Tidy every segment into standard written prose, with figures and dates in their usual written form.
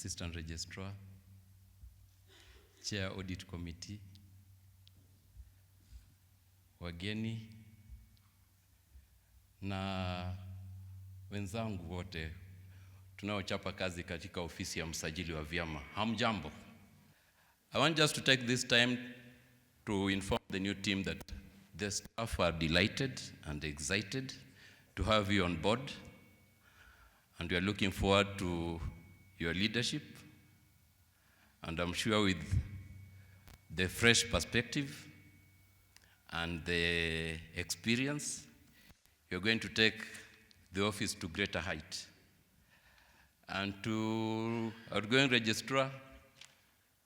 Assistant Registrar, Chair Audit Committee, wageni na wenzangu wote tunaochapa kazi katika ofisi ya msajili wa vyama. Hamjambo. I want just to take this time to inform the new team that the staff are delighted and excited to have you on board, and we are looking forward to your leadership, and I'm sure with the fresh perspective and the experience, you're going to take the office to greater height. And to outgoing registrar,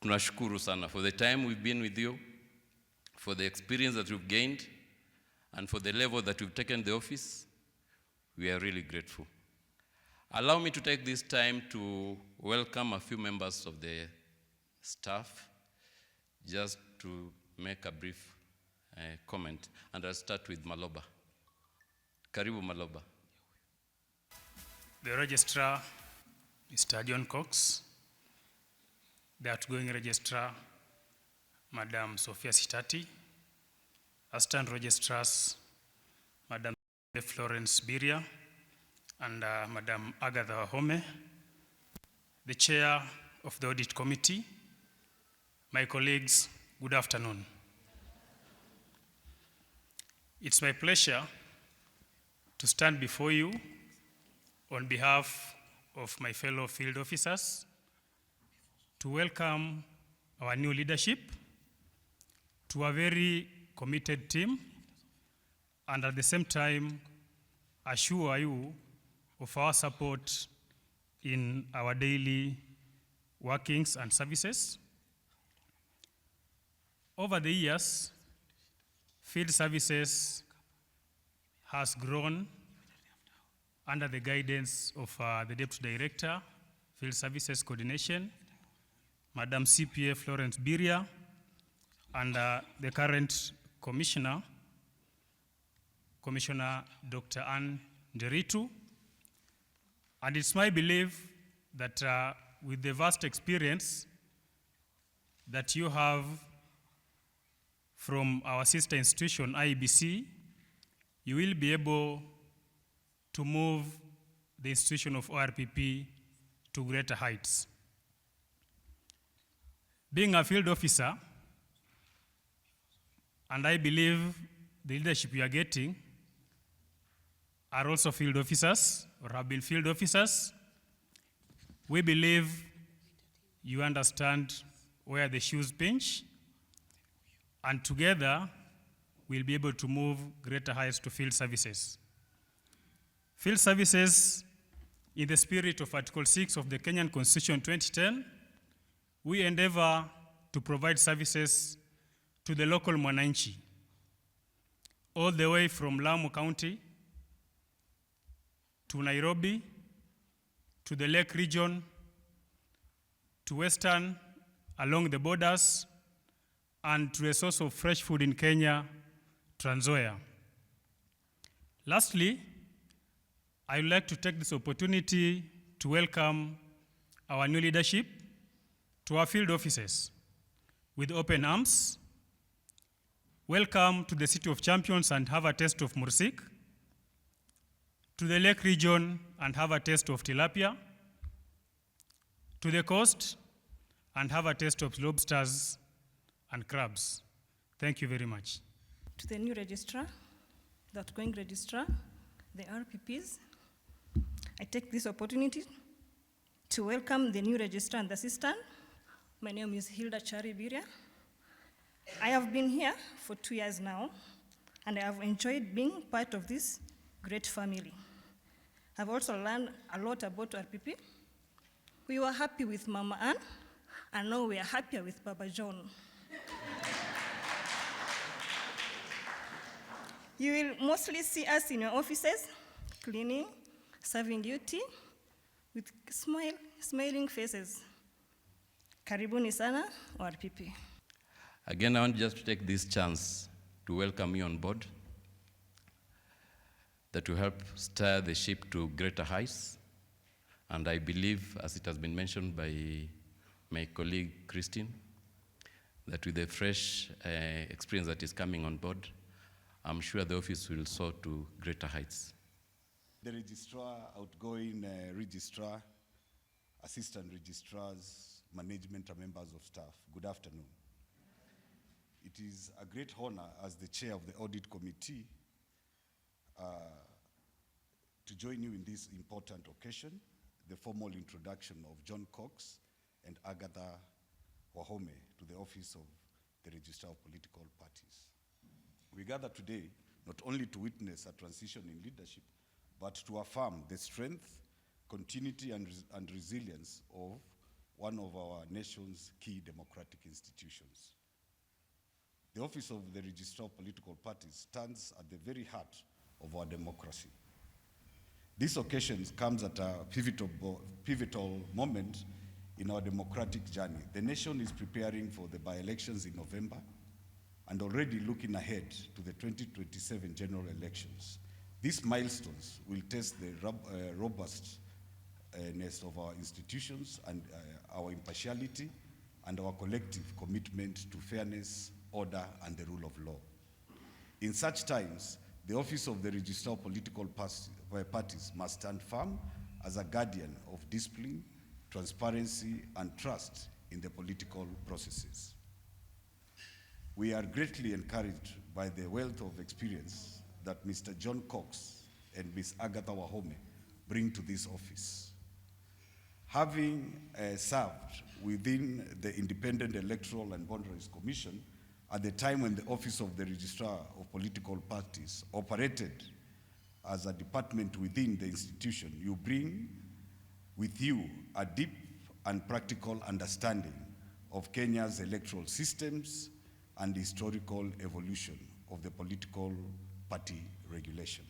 tunashukuru sana for the time we've been with you, for the experience that you've gained, and for the level that you've taken the office. We are really grateful. Allow me to take this time to welcome a few members of the staff, just to make a brief comment. And I'll start with Maloba. Karibu Maloba. The registrar, Mr. John Cox. The outgoing registrar, Madam Sophia Sitati. Assistant registrars, Madam Florence Biria and Madam Agatha Home. The chair of the audit committee, my colleagues, good afternoon. It's my pleasure to stand before you on behalf of my fellow field officers to welcome our new leadership to a very committed team, and at the same time assure you of our support in our daily workings and services. Over the years, field services has grown under the guidance of the Deputy Director, Field Services Coordination, Madam CPA Florence Biria, and the current Commissioner, Commissioner Dr. Ann Nderitu. And it's my belief that with the vast experience that you have from our sister institution, IEBC, you will be able to move the institution of RPP to greater heights. Being a field officer, and I believe the leadership you are getting are also field officers or have been field officers, we believe you understand where the shoes pinch, and together we'll be able to move greater heights to field services. Field services, in the spirit of Article 6 of the Kenyan Constitution 2010, we endeavor to provide services to the local mwananchi, all the way from Lamu County to Nairobi, to the Lake region, to Western, along the borders, and to a source of fresh food in Kenya, Trans Nzoia. Lastly, I would like to take this opportunity to welcome our new leadership to our field offices with open arms. Welcome to the City of Champions and have a taste of mursik, to the Lake region and have a taste of tilapia, to the coast and have a taste of lobsters and crabs. Thank you very much. To the new registrar, the outgoing registrar, the RPPs, I take this opportunity to welcome the new registrar and the assistant. My name is Hilda Chari Biria. I have been here for 2 years now, and I have enjoyed being part of this great family. I've also learned a lot about RPP. We were happy with Mama Ann, and now we are happier with Baba John. You will mostly see us in your offices, cleaning, serving duty, with smiling faces. Karibuni sana, RPP. Again, I want just to take this chance to welcome you on board, that will help steer the ship to greater heights And I believe, as it has been mentioned by my colleague Christine, that with the fresh experience that is coming on board, I'm sure the office will soar to greater heights. The registrar, outgoing registrar, assistant registrars, management and members of staff, good afternoon. It is a great honor as the chair of the audit committee to join you in this important occasion, the formal introduction of John Cox and Agatha Wahome to the office of the Registrar of Political Parties. We gather today not only to witness a transition in leadership, but to affirm the strength, continuity, and resilience of one of our nation's key democratic institutions. The office of the Registrar of Political Parties stands at the very heart of our democracy. This occasion comes at a pivotal moment in our democratic journey. The nation is preparing for the by-elections in November and already looking ahead to the 2027 general elections. These milestones will test the robustness of our institutions and our impartiality and our collective commitment to fairness, order, and the rule of law. In such times, the office of the Registrar of Political Parties must stand firm as a guardian of discipline, transparency, and trust in the political processes. We are greatly encouraged by the wealth of experience that Mr. John Cox and Ms. Agatha Wahome bring to this office. Having served within the Independent Electoral and Boundaries Commission at the time when the Office of the Registrar of Political Parties operated as a department within the institution, you bring with you a deep and practical understanding of Kenya's electoral systems and historical evolution of the political party regulation.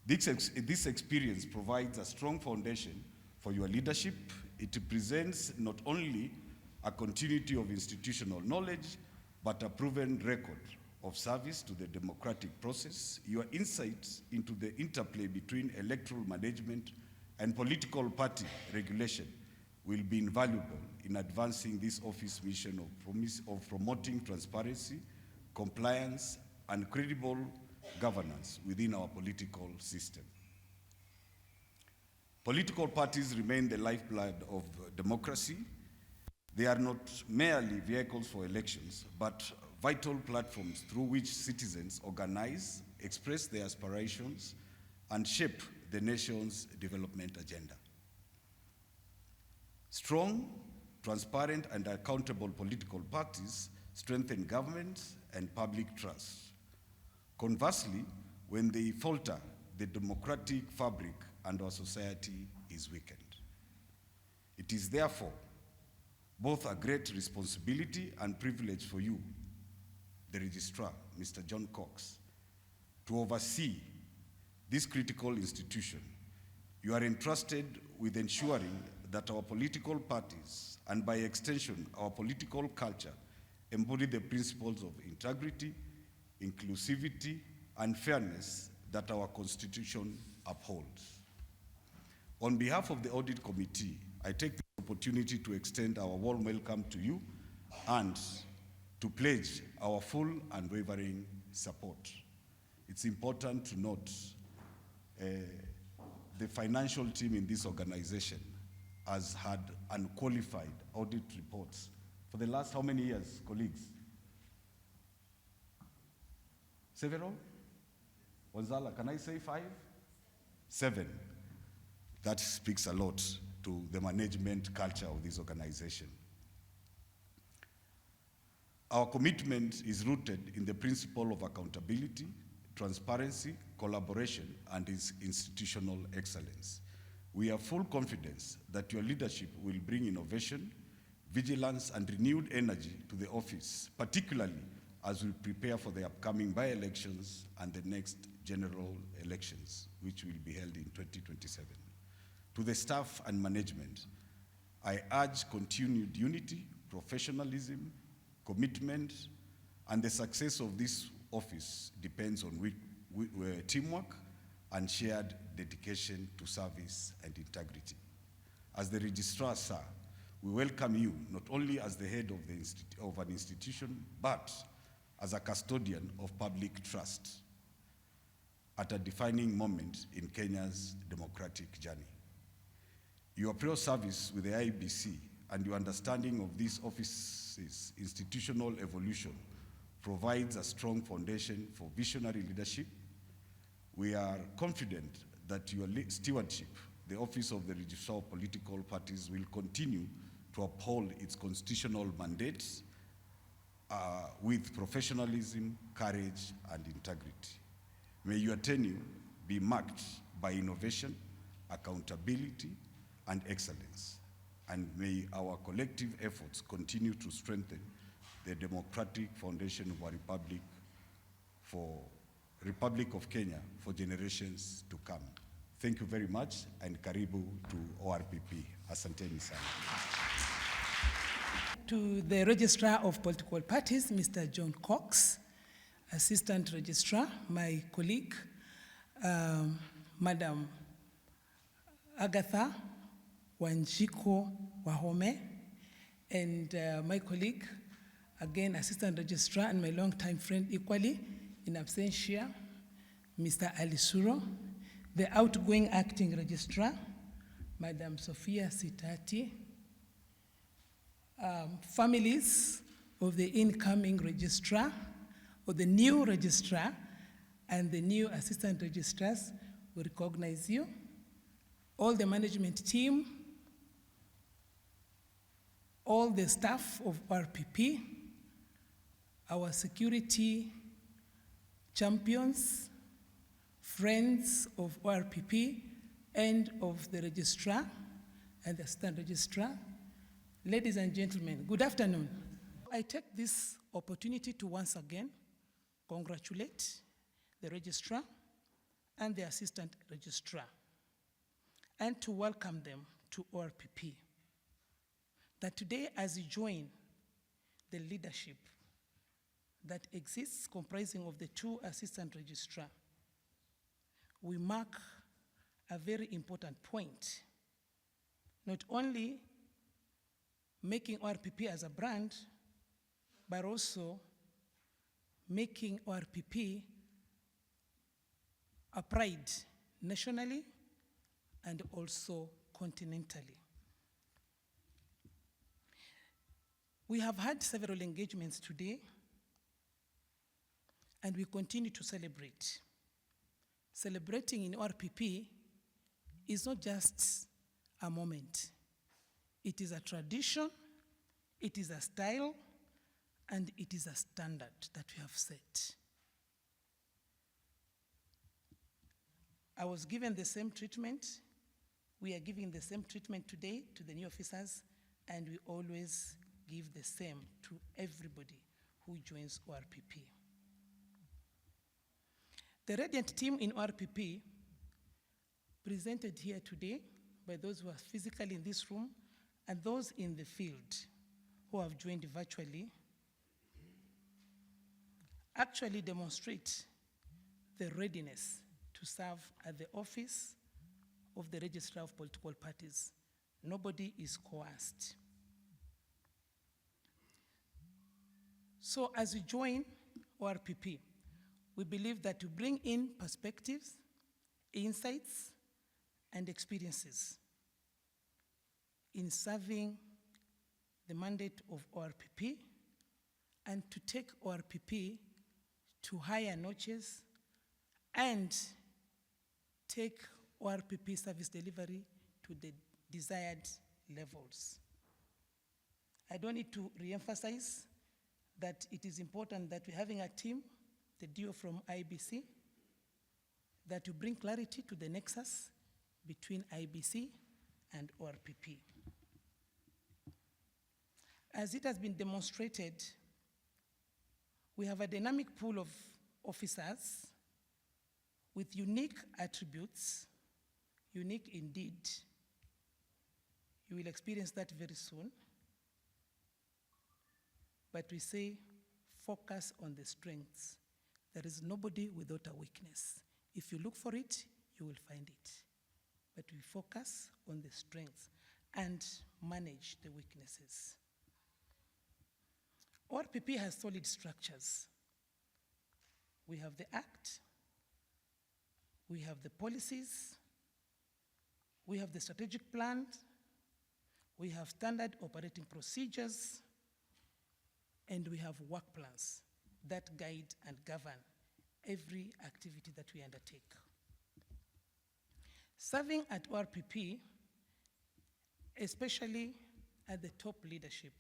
This experience provides a strong foundation for your leadership. It presents not only a continuity of institutional knowledge, but a proven record of service to the democratic process. Your insights into the interplay between electoral management and political party regulation will be invaluable in advancing this office mission of promoting transparency, compliance, and credible governance within our political system. Political parties remain the lifeblood of democracy. They are not merely vehicles for elections, but vital platforms through which citizens organize, express their aspirations, and shape the nation's development agenda. Strong, transparent, and accountable political parties strengthen government and public trust. Conversely, when they falter, the democratic fabric and our society is weakened. It is therefore both a great responsibility and privilege for you, the registrar, Mr. John Cox, to oversee this critical institution. You are entrusted with ensuring that our political parties, and by extension, our political culture, embody the principles of integrity, inclusivity, and fairness that our Constitution upholds. On behalf of the Audit Committee, I take the opportunity to extend our warm welcome to you and to pledge our full and unwavering support. It's important to note the financial team in this organization has had unqualified audit reports for the last how many years, colleagues? Several? Wanzala, can I say 5? 7. That speaks a lot to the management culture of this organization. Our commitment is rooted in the principle of accountability, transparency, collaboration, and institutional excellence. We have full confidence that your leadership will bring innovation, vigilance, and renewed energy to the office, particularly as we prepare for the upcoming by-elections and the next general elections, which will be held in 2027. To the staff and management, I urge continued unity, professionalism, commitment, and the success of this office depends on teamwork and shared dedication to service and integrity. As the registrar, sir, we welcome you not only as the head of an institution, but as a custodian of public trust at a defining moment in Kenya's democratic journey. Your prior service with the IEBC and your understanding of this office's institutional evolution provides a strong foundation for visionary leadership. We are confident that your stewardship, the Office of the Registrar of Political Parties, will continue to uphold its constitutional mandates with professionalism, courage, and integrity. May your tenure be marked by innovation, accountability, and excellence. And may our collective efforts continue to strengthen the democratic foundation of our Republic of Kenya for generations to come. Thank you very much, and karibu to ORPP. Asanteni sana. To the Registrar of Political Parties, Mr. John Cox, Assistant Registrar, my colleague, Madam Agatha Wanjiko Wahome, and my colleague, again, Assistant Registrar and my longtime friend equally, in absentia, Mr. Alisuro, the outgoing Acting Registrar, Madam Sophia Sitati, families of the incoming registrar, or the new registrar, and the new assistant registrars, we recognize you. All the management team, all the staff of RPP, our security champions, friends of RPP, and of the registrar and the assistant registrar. Ladies and gentlemen, good afternoon. I take this opportunity to once again congratulate the registrar and the assistant registrar, and to welcome them to RPP. That today, as you join the leadership that exists comprising of the two assistant registrar, we mark a very important point, not only making RPP as a brand, but also making RPP a pride nationally and also continentally. We have had several engagements today, and we continue to celebrate. Celebrating in RPP is not just a moment. It is a tradition, it is a style, and it is a standard that we have set. I was given the same treatment. We are giving the same treatment today to the new officers, and we always give the same to everybody who joins RPP. The radiant team in RPP, presented here today by those who are physically in this room and those in the field who have joined virtually, actually demonstrate the readiness to serve at the office of the Registrar of Political Parties. Nobody is coerced. So as we join RPP, we believe that to bring in perspectives, insights, and experiences in serving the mandate of RPP, and to take RPP to higher notches and take RPP service delivery to the desired levels. I don't need to re-emphasize that it is important that we're having a team, the duo from IBC, that will bring clarity to the nexus between IBC and RPP. As it has been demonstrated, we have a dynamic pool of officers with unique attributes, unique indeed. You will experience that very soon. But we say, focus on the strengths. There is nobody without a weakness. If you look for it, you will find it. But we focus on the strengths and manage the weaknesses. RPP has solid structures. We have the Act, we have the policies, we have the strategic plan, we have standard operating procedures, and we have work plans that guide and govern every activity that we undertake. Serving at RPP, especially at the top leadership,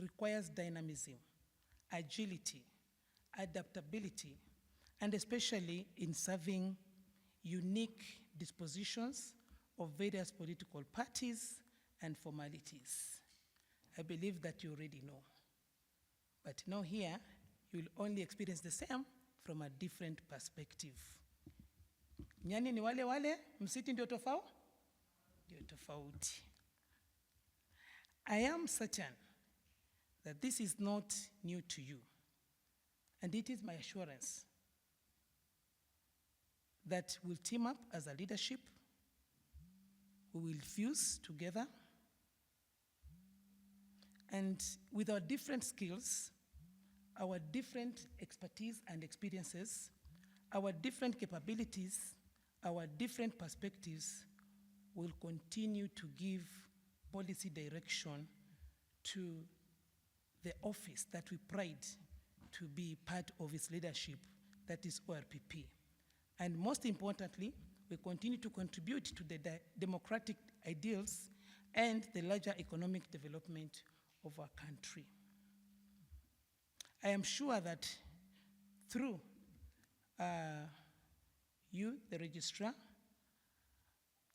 requires dynamism, agility, adaptability, and especially in serving unique dispositions of various political parties and formalities. I believe that you already know. But now here, you will only experience the same from a different perspective. Nyani ni wale wale, msiti ndio tofauti. I am certain that this is not new to you, and it is my assurance that we'll team up as a leadership, we will fuse together, and with our different skills, our different expertise and experiences, our different capabilities, our different perspectives, will continue to give policy direction to the office that we pride to be part of its leadership, that is RPP. And most importantly, we continue to contribute to the democratic ideals and the larger economic development of our country. I am sure that through you, the registrar,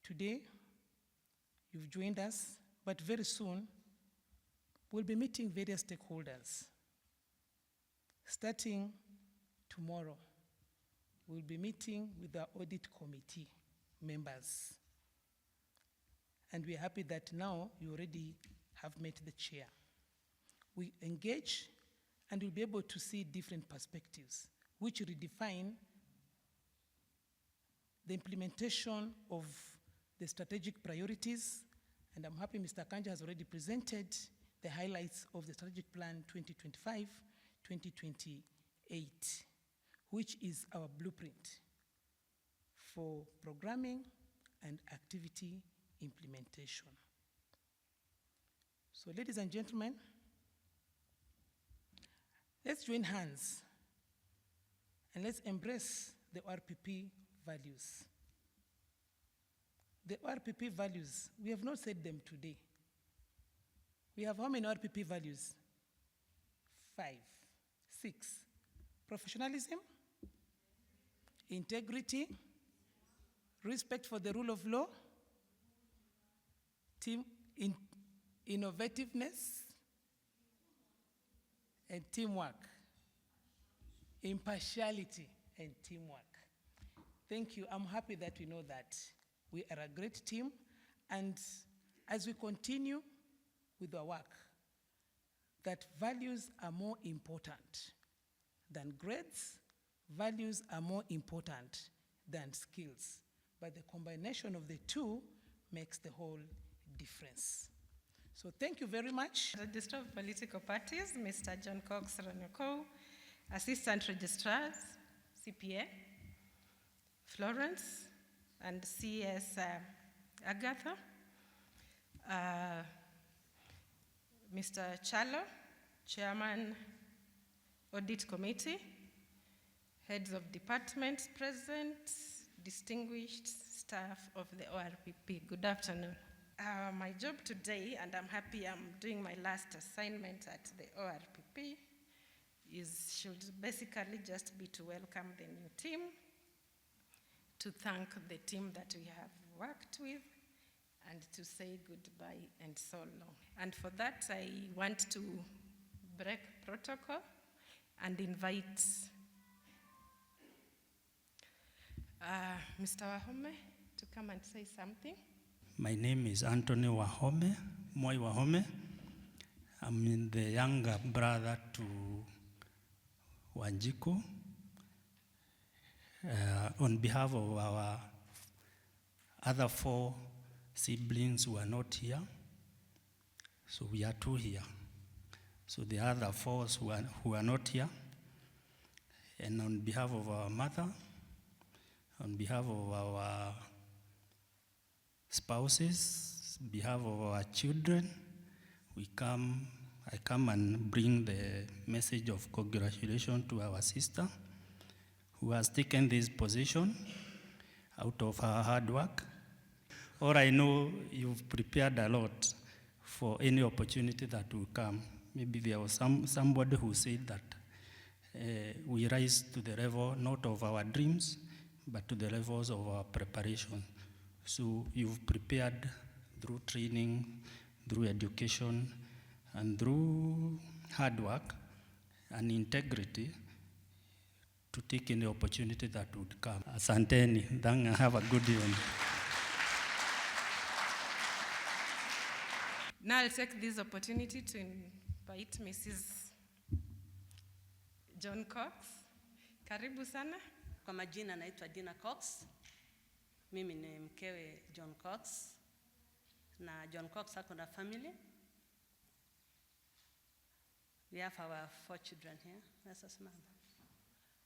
today you've joined us, but very soon we'll be meeting various stakeholders. Starting tomorrow, we'll be meeting with the audit committee members. And we're happy that now you already have met the chair. We engage and we'll be able to see different perspectives, which redefine the implementation of the strategic priorities. And I'm happy Mr. Kanja has already presented the highlights of the strategic plan 2025-2028, which is our blueprint for programming and activity implementation. So ladies and gentlemen, let's join hands and let's embrace the RPP values. The RPP values, we have not said them today. We have how many RPP values? 5, 6. Professionalism, integrity, respect for the rule of law, innovativeness, and teamwork. Impartiality and teamwork. Thank you. I'm happy that we know that we are a great team, and as we continue with our work, that values are more important than grades, values are more important than skills, but the combination of the two makes the whole difference. So thank you very much. Registrar of Political Parties, Mr. John Cox Ranyoko, Assistant Registrars, CPA, Florence, and CS Agatha, Mr. Chalo, Chairman, Audit Committee, heads of departments present, distinguished staff of the ORPP, good afternoon. My job today, and I'm happy I'm doing my last assignment at the ORPP, should basically just be to welcome the new team, to thank the team that we have worked with, and to say goodbye and so long. And for that, I want to break protocol and invite Mr. Wahome to come and say something. My name is Anthony Wahome, Moi Wahome. I'm the younger brother to Wanjiku. On behalf of our other 4 siblings who are not here. So we are 2 here. So the other 4 who are not here, and on behalf of our mother, on behalf of our spouses, on behalf of our children, I come and bring the message of congratulations to our sister who has taken this position out of her hard work. Or I know you've prepared a lot for any opportunity that will come. Maybe there was somebody who said that we rise to the level not of our dreams, but to the levels of our preparation. So you've prepared through training, through education, and through hard work and integrity to take any opportunity that would come. Asanteni, have a good evening. Now I'll take this opportunity to invite Mrs. John Cox. Karibu sana. Kwa majina naitwa Dina Cox. Mimi ni mkewe John Cox. Na John Cox ako na family. We have our 4 children here. That's us, ma'am.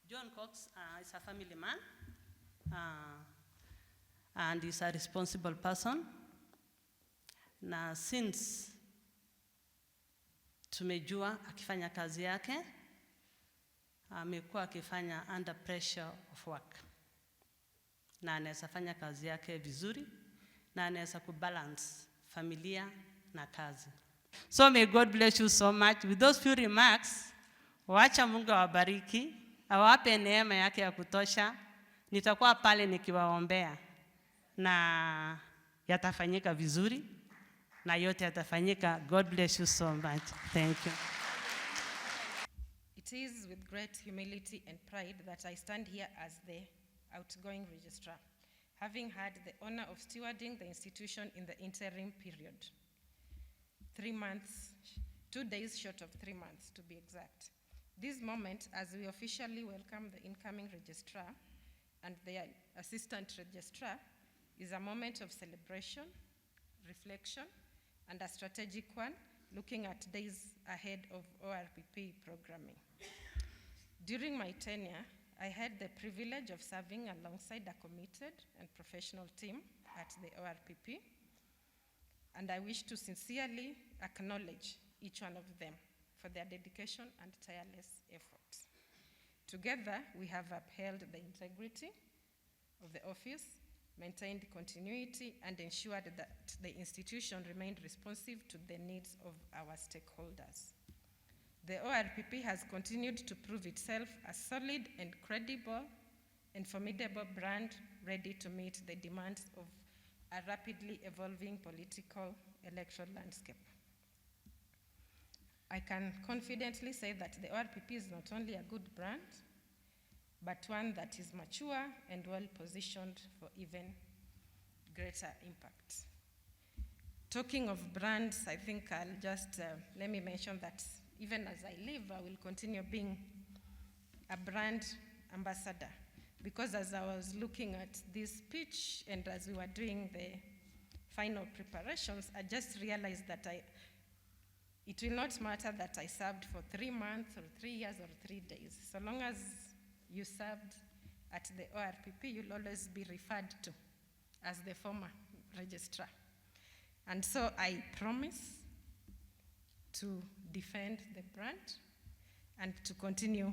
John Cox is a family man. And he's a responsible person. Na since tumejua akifanya kazi yake, amekuwa akifanya under pressure of work. Na anaweza fanya kazi yake vizuri, na anaweza kubalance familia na kazi. So may God bless you so much. With those few remarks, wacha Mungu awabariki, awape neema yake ya kutosha. Nitakuwa pale nikiwaombea na yatafanyika vizuri na yote yatafanyika. God bless you so much. Thank you. It is with great humility and pride that I stand here as the outgoing registrar, having had the honor of stewarding the institution in the interim period. 3 months, 2 days short of 3 months to be exact. This moment, as we officially welcome the incoming registrar and the assistant registrar, is a moment of celebration, reflection, and a strategic one, looking at days ahead of ORPP programming. During my tenure, I had the privilege of serving alongside a committed and professional team at the ORPP, and I wish to sincerely acknowledge each one of them for their dedication and tireless efforts. Together, we have upheld the integrity of the office, maintained continuity, and ensured that the institution remained responsive to the needs of our stakeholders. The ORPP has continued to prove itself a solid and credible and formidable brand ready to meet the demands of a rapidly evolving political electoral landscape. I can confidently say that the ORPP is not only a good brand, but one that is mature and well-positioned for even greater impact. Talking of brands, I think I'll just, let me mention that even as I live, I will continue being a brand ambassador. Because as I was looking at this pitch and as we were doing the final preparations, I just realized that it will not matter that I served for 3 months or 3 years or 3 days. So long as you served at the ORPP, you'll always be referred to as the former registrar. And so I promise to defend the brand and to continue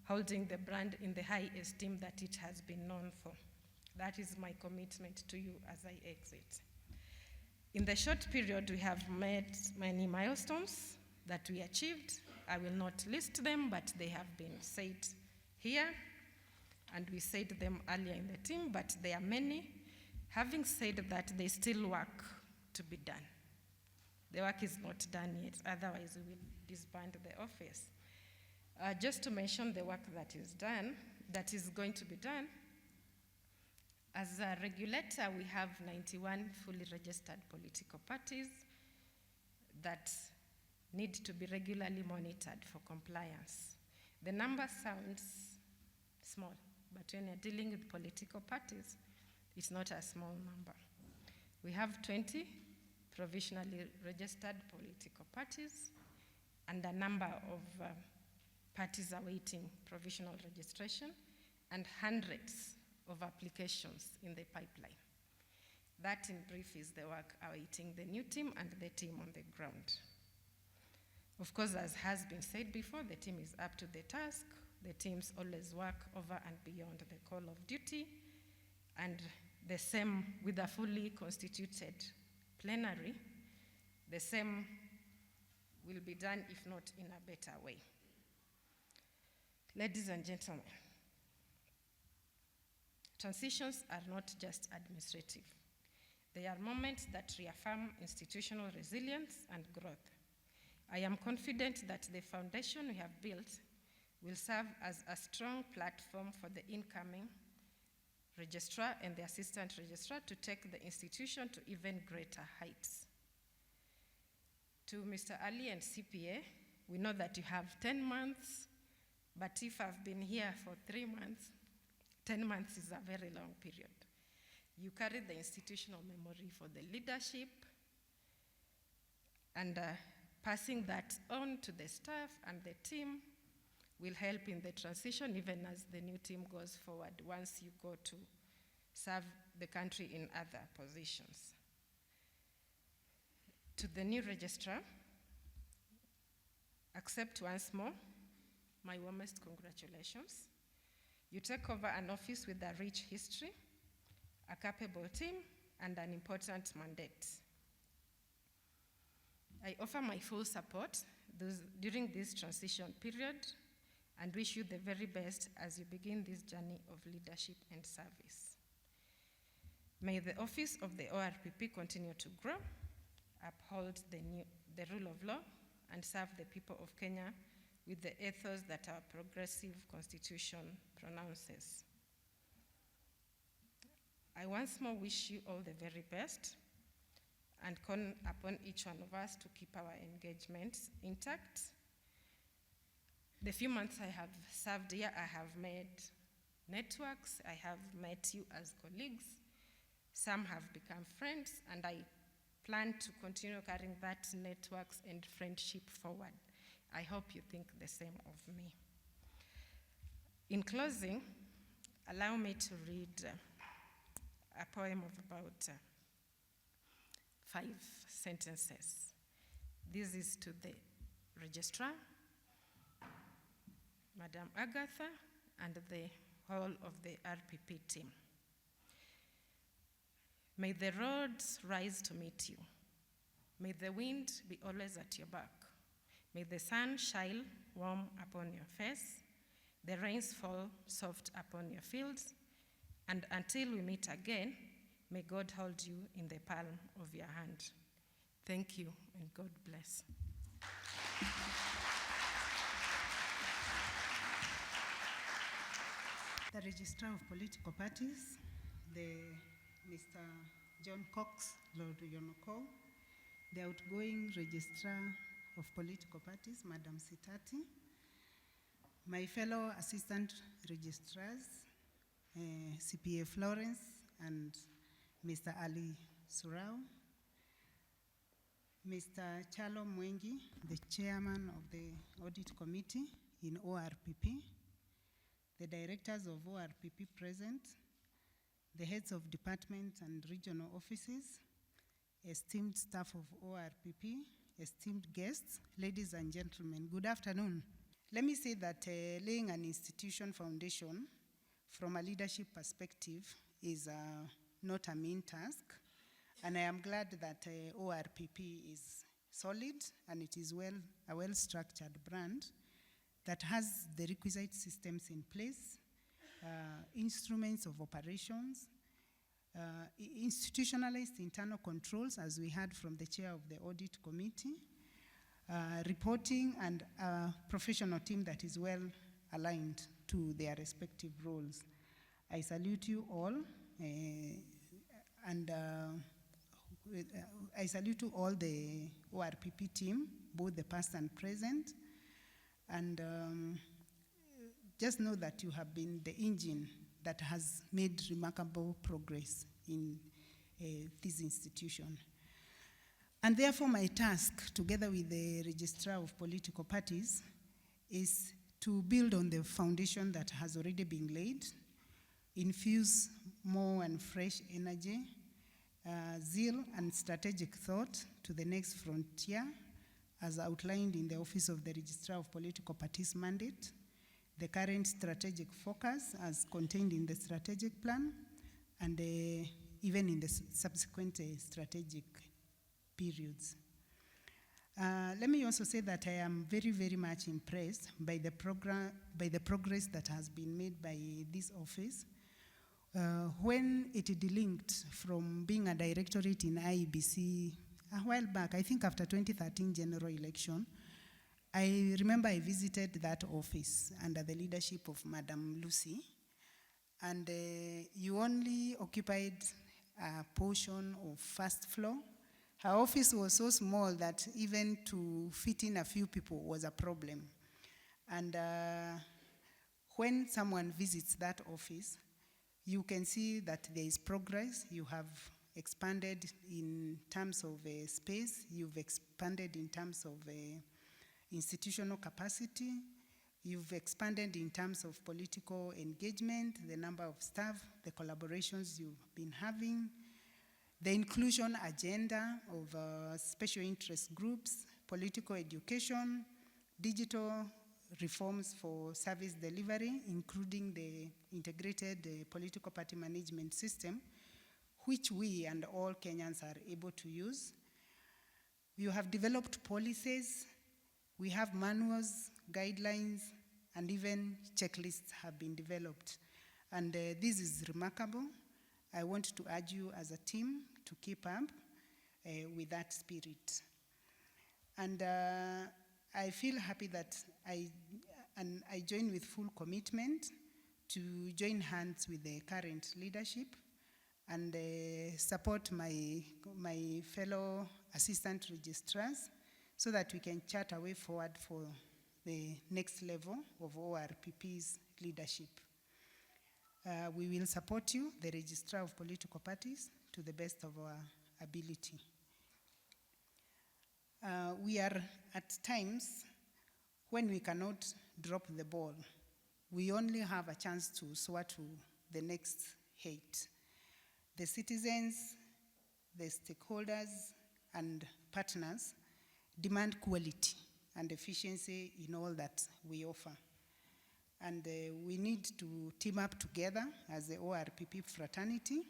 holding the brand in the high esteem that it has been known for. That is my commitment to you as I exit. In the short period, we have met many milestones that we achieved. I will not list them, but they have been said here, and we said them earlier in the team, but there are many. Having said that, there's still work to be done. The work is not done yet, otherwise we will disband the office. Just to mention the work that is done, that is going to be done, as a regulator, we have 91 fully registered political parties that need to be regularly monitored for compliance. The number sounds small, but when you're dealing with political parties, It's not a small number. We have 20 provisionally registered political parties and a number of parties awaiting provisional registration and hundreds of applications in the pipeline. That in brief is the work awaiting the new team and the team on the ground. Of course, as has been said before, the team is up to the task. The teams always work over and beyond the call of duty, and the same with a fully constituted plenary, the same will be done, if not in a better way. Ladies and gentlemen, transitions are not just administrative. They are moments that reaffirm institutional resilience and growth. I am confident that the foundation we have built will serve as a strong platform for the incoming registrar and the assistant registrar to take the institution to even greater heights. To Mr. Ali and CPA, we know that you have 10 months, but if I've been here for 3 months, 10 months is a very long period. You carry the institutional memory for the leadership, and passing that on to the staff and the team will help in the transition, even as the new team goes forward once you go to serve the country in other positions. To the new registrar, accept once more my warmest congratulations. You take over an office with a rich history, a capable team, and an important mandate. I offer my full support during this transition period and wish you the very best as you begin this journey of leadership and service. May the office of the ORPP continue to grow, uphold the rule of law, and serve the people of Kenya with the ethos that our progressive constitution pronounces. I once more wish you all the very best and call upon each one of us to keep our engagements intact. The few months I have served here, I have made networks, I have met you as colleagues, some have become friends, and I plan to continue carrying that networks and friendship forward. I hope you think the same of me. In closing, allow me to read a poem of about 5 sentences. This is to the registrar, Madam Agatha, and the whole of the RPP team. May the roads rise to meet you. May the wind be always at your back. May the sun shine warm upon your face, the rains fall soft upon your fields, and until we meet again, may God hold you in the palm of your hand. Thank you, and God bless. The Registrar of Political Parties, Mr. John Cox, Lord Yonoko, the outgoing Registrar of Political Parties, Madam Sitati, my fellow Assistant Registrars, CPA Florence and Mr. Ali Surau, Mr. Chalo Mwengi, the Chairman of the Audit Committee in ORPP, the Directors of ORPP present, the heads of department and regional offices, esteemed staff of ORPP, esteemed guests, ladies and gentlemen, good afternoon. Let me say that laying an institution foundation from a leadership perspective is not a mean task, and I am glad that ORPP is solid and it is a well-structured brand that has the requisite systems in place, instruments of operations, institutionalized internal controls, as we heard from the chair of the audit committee, reporting, and a professional team that is well aligned to their respective roles. I salute you all, and I salute to all the ORPP team, both the past and present, and just know that you have been the engine that has made remarkable progress in this institution. And therefore, my task, together with the Registrar of Political Parties, is to build on the foundation that has already been laid, infuse more and fresh energy, zeal and strategic thought to the next frontier, as outlined in the Office of the Registrar of Political Parties mandate, the current strategic focus as contained in the strategic plan, and even in the subsequent strategic periods. Let me also say that I am very, very much impressed by the progress that has been made by this office. When it delinked from being a directorate in IEBC a while back, I think after 2013 general election, I remember I visited that office under the leadership of Madam Lucy, and you only occupied a portion of first floor. Her office was so small that even to fit in a few people was a problem. And when someone visits that office, you can see that there is progress. You have expanded in terms of space. You've expanded in terms of institutional capacity. You've expanded in terms of political engagement, the number of staff, the collaborations you've been having, the inclusion agenda of special interest groups, political education, digital reforms for service delivery, including the integrated political party management system, which we and all Kenyans are able to use. You have developed policies, we have manuals, guidelines, and even checklists have been developed. And this is remarkable. I want to urge you as a team to keep up with that spirit. And I feel happy that I join with full commitment to join hands with the current leadership and support my fellow assistant registrars so that we can chart a way forward for the next level of ORPP's leadership. We will support you, the Registrar of Political Parties, to the best of our ability. We are at times when we cannot drop the ball. We only have a chance to soar to the next height. The citizens, the stakeholders, and partners demand quality and efficiency in all that we offer. And we need to team up together as the ORPP fraternity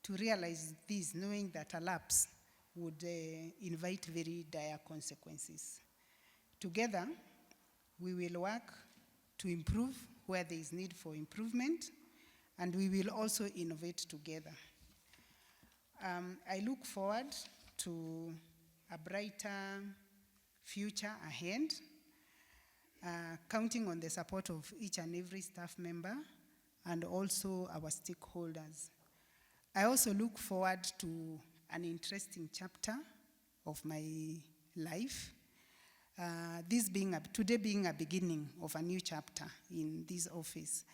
to realize this, knowing that a lapse would invite very dire consequences. Together, we will work to improve where there is need for improvement, and we will also innovate together. I look forward to a brighter future ahead, counting on the support of each and every staff member and also our stakeholders. I also look forward to an interesting chapter of my life. Today being a beginning of a new chapter in this office.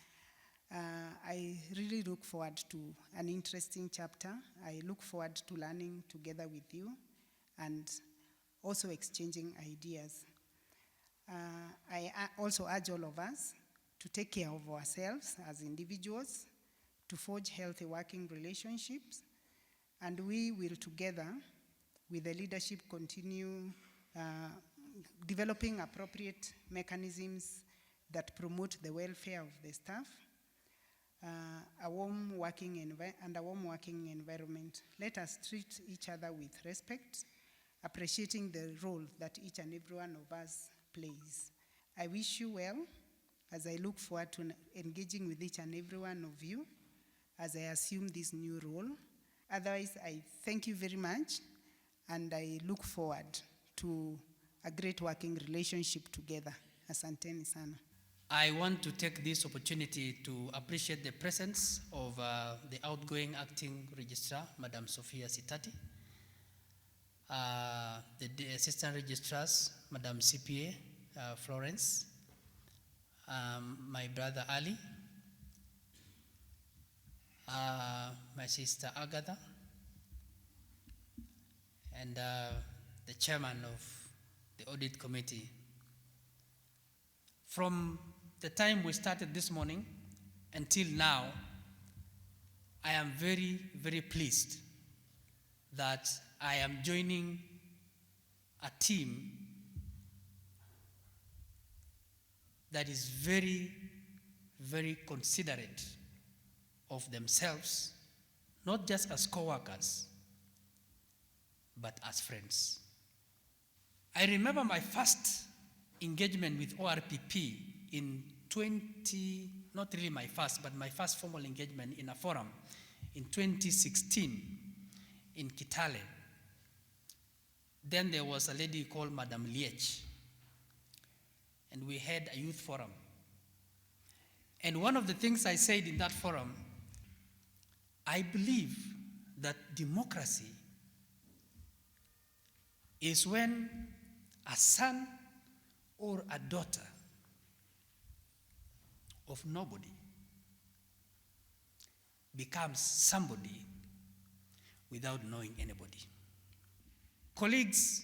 I really look forward to an interesting chapter. I look forward to learning together with you and also exchanging ideas. I also urge all of us to take care of ourselves as individuals, to forge healthy working relationships, and we will together with the leadership continue developing appropriate mechanisms that promote the welfare of the staff, a warm working environment. Let us treat each other with respect, appreciating the role that each and every one of us plays. I wish you well as I look forward to engaging with each and every one of you as I assume this new role. Otherwise, I thank you very much, and I look forward to a great working relationship together. Asanteni sana. I want to take this opportunity to appreciate the presence of the outgoing acting registrar, Madam Sophia Sitati, the assistant registrars, Madam CPA Florence, my brother Ali, my sister Agatha, and the chairman of the audit committee. From the time we started this morning until now, I am very, very pleased that I am joining a team that is very, very considerate of themselves, not just as co-workers, but as friends. I remember my first engagement with ORPP in not really my first, but my first formal engagement in a forum in 2016 in Kitale. Then there was a lady called Madam Liech, and we had a youth forum. And one of the things I said in that forum, I believe that democracy is when a son or a daughter of nobody becomes somebody without knowing anybody. Colleagues,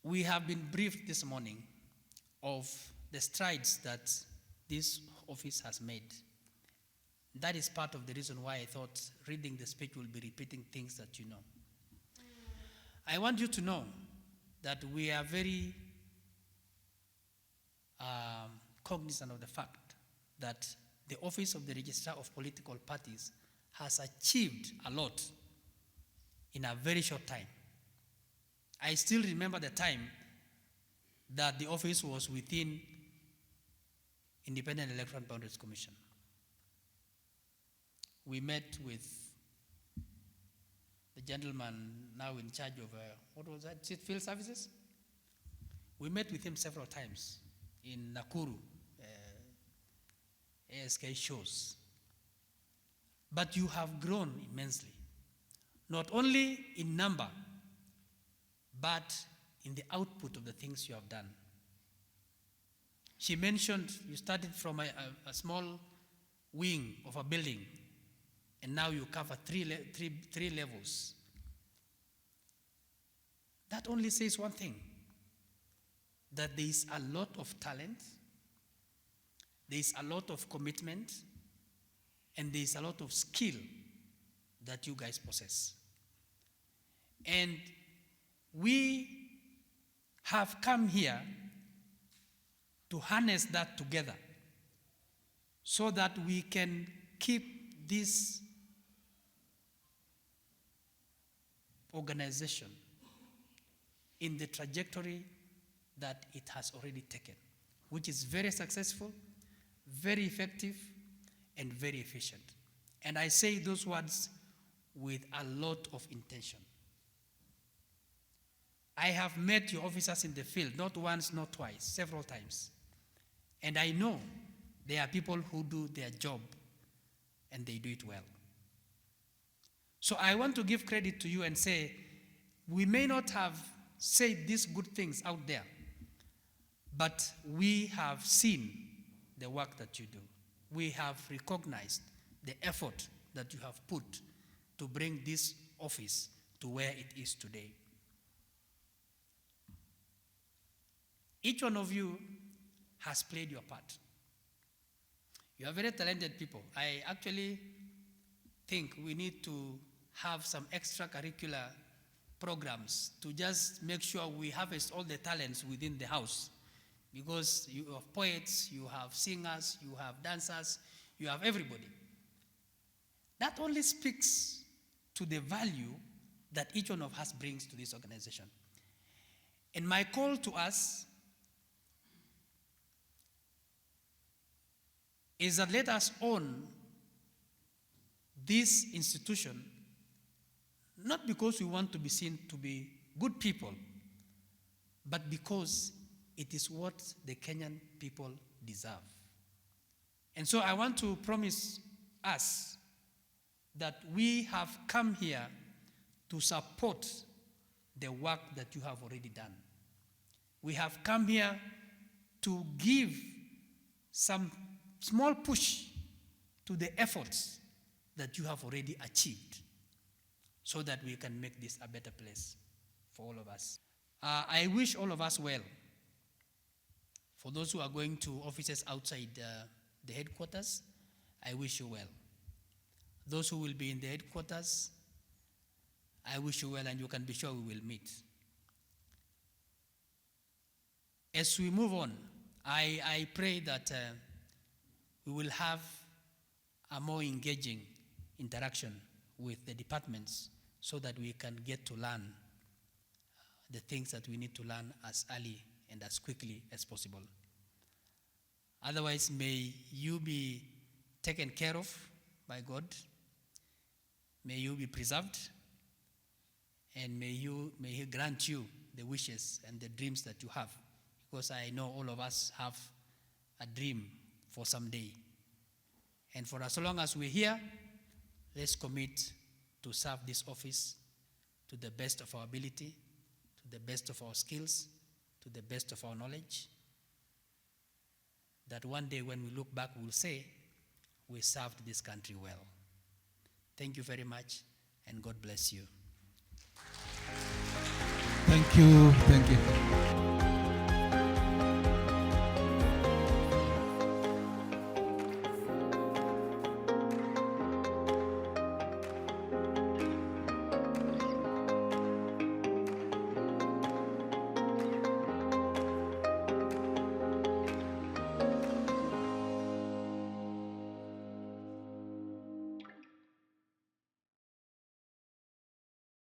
we have been briefed this morning of the strides that this office has made. That is part of the reason why I thought reading the speech will be repeating things that you know. I want you to know that we are very cognizant of the fact that the Office of the Registrar of Political Parties has achieved a lot in a very short time. I still remember the time that the office was within Independent Electoral Boundaries Commission. We met with the gentleman now in charge of, what was that, field services? We met with him several times in Nakuru, ASK shows. But you have grown immensely, not only in number, but in the output of the things you have done. She mentioned you started from a small wing of a building, and now you cover three levels. That only says one thing, that there is a lot of talent, there is a lot of commitment, and there is a lot of skill that you guys possess. And we have come here to harness that together so that we can keep this organization in the trajectory that it has already taken, which is very successful, very effective, and very efficient. And I say those words with a lot of intention. I have met your officers in the field, not once, not twice, several times. And I know there are people who do their job and they do it well. So I want to give credit to you and say, we may not have said these good things out there, but we have seen the work that you do. We have recognized the effort that you have put to bring this office to where it is today. Each one of you has played your part. You are very talented people. I actually think we need to have some extracurricular programs to just make sure we harvest all the talents within the house. Because you have poets, you have singers, you have dancers, you have everybody. That only speaks to the value that each one of us brings to this organization. And my call to us is that let us own this institution, not because we want to be seen to be good people, but because it is what the Kenyan people deserve. And so I want to promise us that we have come here to support the work that you have already done. We have come here to give some small push to the efforts that you have already achieved so that we can make this a better place for all of us. I wish all of us well. For those who are going to offices outside the headquarters, I wish you well. Those who will be in the headquarters, I wish you well, and you can be sure we will meet. As we move on, I pray that we will have a more engaging interaction with the departments so that we can get to learn the things that we need to learn as early and as quickly as possible. Otherwise, may you be taken care of by God, may you be preserved, and may He grant you the wishes and the dreams that you have, because I know all of us have a dream for someday. And for as long as we're here, let's commit to serve this office to the best of our ability, to the best of our skills, to the best of our knowledge, that one day when we look back, we'll say, we served this country well. Thank you very much, and God bless you. Thank you.